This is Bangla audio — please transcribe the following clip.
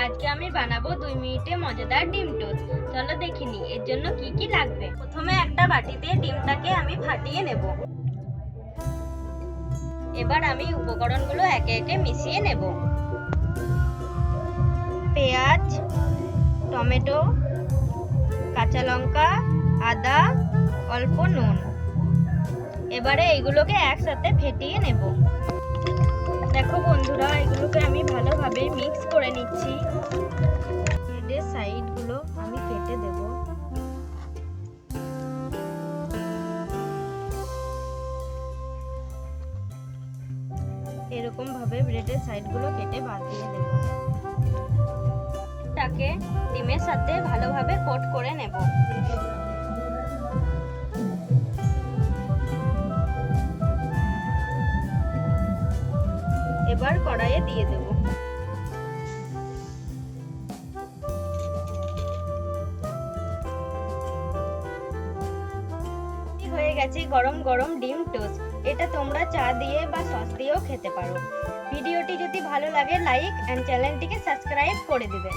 আজকে আমি বানাবো 2 মিনিটে মজাদার ডিম টোস্ট। চলো দেখে নিই এর জন্য কি কি লাগবে। প্রথমে একটা বাটিতে ডিমটাকে আমি ফাটিয়ে নেব। এবার আমি উপকরণগুলো একে একে মিশিয়ে নেব। পেঁয়াজ, টমেটো, কাঁচা লঙ্কা, আদা, অল্প নুন। এবারে এগুলোকে একসাথে ফেটিয়ে নেব। দেখো বন্ধুরা, এগুলোকে আমি ভালোভাবে মিক্স করে নিচ্ছি। ব্রেডের সাইডগুলো আমি কেটে দেব। এরকম ভাবে ব্রেডের সাইডগুলো কেটে বাদ দিয়ে দেব। এটাকে ডিমের সাথে ভালোভাবে কোট করে নেব। এবার কড়াইয়ে দিয়ে দেব। হয়ে গেছে গরম গরম ডিম টোস্ট। এটা তোমরা চা দিয়ে বা সস দিয়েও খেতে পারো। ভিডিওটি যদি ভালো লাগে লাইক এন্ড চ্যানেলটিকে সাবস্ক্রাইব করে দিবেন।